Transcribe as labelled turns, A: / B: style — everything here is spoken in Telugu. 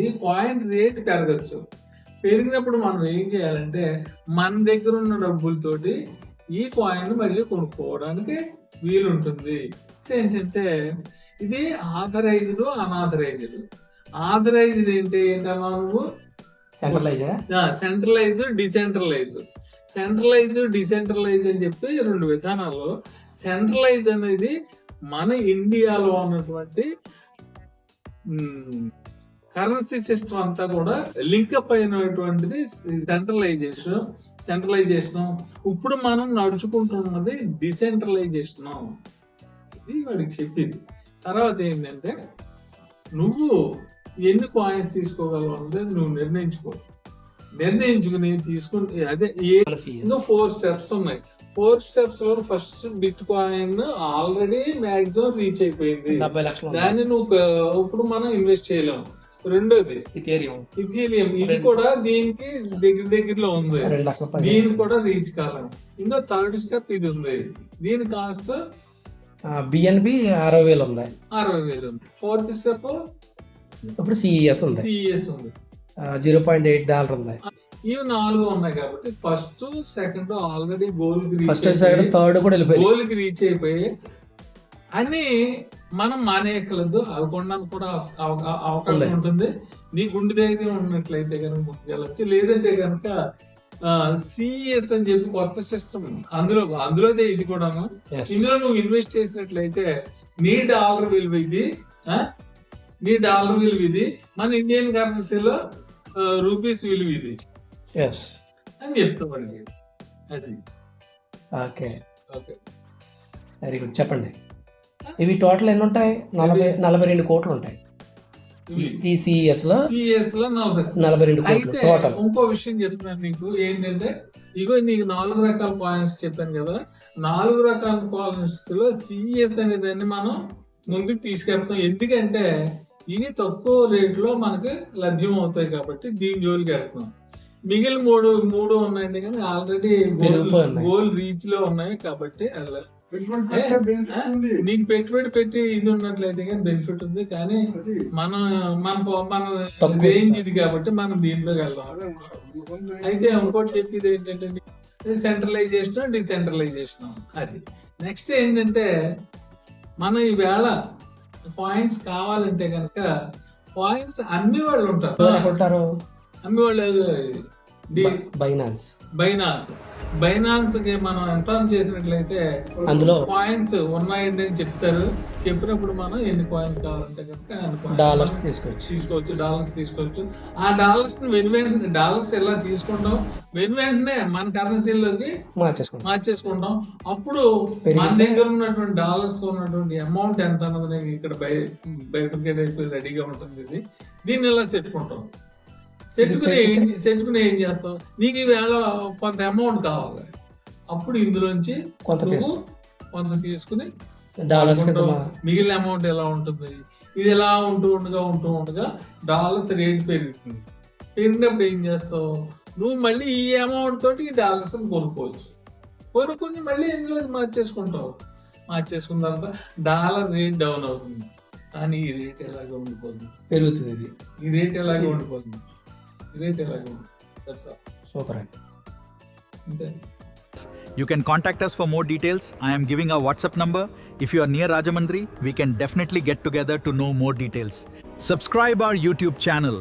A: ఈ కాయిన్ రేట్ పెరగచ్చు. పెరిగినప్పుడు మనం ఏం చేయాలంటే మన దగ్గర ఉన్న డబ్బులతోటి ఈ కాయిన్ మళ్ళీ కొనుక్కోవడానికి వీలుంటుంది. ఏంటంటే ఇది ఆథరైజ్డ్, అనాథరైజ్డ్. ఆథరైజ్డ్ ఏంటన్నా నువ్వు సెంట్రలైజ్, డిసెంట్రలైజ్. సెంట్రలైజ్, డిసెంట్రలైజ్ అని చెప్పి రెండు విధానాల్లో. సెంట్రలైజ్ అనేది మన ఇండియాలో ఉన్నటువంటి కరెన్సీ సిస్టమ్ అంతా కూడా లింకప్ అయినటువంటిది సెంట్రలైజేషన్. ఇప్పుడు మనం నడుచుకుంటున్నది డిసెంట్రలైజేషన్. ఇది వాడికి చెప్పింది. తర్వాత ఏంటంటే నువ్వు ఎన్ని కాయిన్స్ తీసుకోగలవు అనేది నువ్వు నిర్ణయించుకుని తీసుకుని అదే ఇంకా 4 స్టెప్స్ ఉన్నాయి. 4 స్టెప్స్ లో first bit coin already maximum reach అయిపోయింది. దాన్ని నువ్వు ఇప్పుడు మనం ఇన్వెస్ట్ చేయలేము. రెండోది ఇథీరియం. ఇది కూడా దీనికి దగ్గరలో ఉంది, దీనికి కూడా రీచ్ కాలేము. ఇంకా థర్డ్ స్టెప్ ఇది ఉంది, దీని కాస్ట్
B: బిఎన్బి 60,000 ఉంది.
A: 60,000 ఉంది. ఫోర్త్ స్టెప్
B: ఇప్పుడు సిఈఎస్ ఉంది, 0.8 ఉంది.
A: ఇవి 4 ఉన్నాయి కాబట్టి first second already goal
B: third కూడా
A: గోల్ కి రీచ్ అయిపోయి అని మనం మానేయగలదు. అవి కొనడానికి కూడా అవకాశం ఉంటుంది. నీ గుండె ధైర్యం ఉన్నట్లయితే కనుక ముందుకెళ్ళచ్చు. లేదంటే కనుక సిఎస్ అని చెప్పి కొత్త సిస్టమ్ అందులోదే ఇది కూడా. ఇందులో నువ్వు ఇన్వెస్ట్ చేసినట్లయితే నీ డాలర్ విలువ ఇది, మన ఇండియన్ కరెన్సీలో రూపీస్ విలువ ఇది అని చెప్తామండి. అది
B: ఓకే. Very good. చెప్పండి, ఇవి టోటల్ ఎన్ని ఉంటాయి? 42 కోట్లు ఉంటాయి ఈ సిఎస్ లో 42 కోట్లు టోటల్.
A: ఇంకో విషయం చెప్తున్నాను నీకు ఏంటంటే, ఇగో నీకు 4 రకాల కాయిన్స్ చెప్పాను కదా. 4 రకాల కాయిన్స్ లో సిఎస్ అనే దాన్ని మనం ముందుకు తీసుకెళ్తాం. ఎందుకంటే ఇవి తక్కువ రేట్లో మనకి లభ్యం అవుతాయి కాబట్టి దీని జోలికి వెళ్తున్నాం. మిగిలిన మూడు ఉన్నాయండి, కానీ ఆల్రెడీ గోల్ రీచ్ లో ఉన్నాయి కాబట్టి నీకు పెట్టుబడి పెట్టి ఇది ఉన్నట్లయితే కానీ బెనిఫిట్ ఉంది. కానీ మన రేంజ్ ఇది కాబట్టి మనం దీంట్లోకి వెళ్దాం. అయితే ఇంకోటి చెప్పేది ఏంటంటే సెంట్రలైజేషన్, డిసెంట్రలైజేషన్. అది నెక్స్ట్ ఏంటంటే మనం ఈవేళ కాయిన్స్ కావాలంటే కనుక కాయిన్స్ అమ్మే వాళ్ళు ఉంటారు. అమ్మే వాళ్ళు బైనాన్స్ కి మనం ఎంటర్ చేసినట్లయితే అందులో కాయిన్స్ ఉన్నాయండి అని చెప్తారు. చెప్పినప్పుడు మనం ఎన్ని కాయిన్స్ కావాలంటే కనుక
B: డాలర్స్ తీసుకోవచ్చు.
A: ఆ డాలర్స్ వెంటనే డాలర్స్ ఎలా తీసుకుంటాం, వెంటనే మన కరెన్సీలోకి మార్చేసుకుంటాం. అప్పుడు మన దగ్గర ఉన్నటువంటి డాలర్స్ ఉన్నటువంటి అమౌంట్ ఎంత అన్నది ఇక్కడ బైఫికేట్ అయిపోయి రెడీగా ఉంటుంది. దీన్ని ఎలా పెట్టుకుంటాం, సెట్టుకుని ఏం చేస్తావు, నీకు ఈవేళ కొంత అమౌంట్ కావాలి. అప్పుడు ఇందులోంచి కొంత తీసుకుని మిగిలిన అమౌంట్ ఎలా ఉంటుంది, ఇది ఎలా ఉంటూ ఉండగా డాలర్స్ రేట్ పెరుగుతుంది. పెరిగినప్పుడు ఏం చేస్తావు, నువ్వు మళ్ళీ ఈ అమౌంట్ తోటి ఈ డాలర్స్ కొనుక్కొని మళ్ళీ ఇందులో మార్చేసుకుంటావు. మార్చేసుకున్న తర్వాత డాలర్ రేట్ డౌన్ అవుతుంది, కానీ ఈ రేట్ ఎలాగో ఉండిపోతుంది,
B: పెరుగుతుంది.
A: ఈ రేట్ ఎలాగో ఉండిపోతుంది.
B: Super.
C: You can contact us for more details. I am giving our WhatsApp number. If you are near Rajamundry, we can definitely get together to know more details. Subscribe our YouTube channel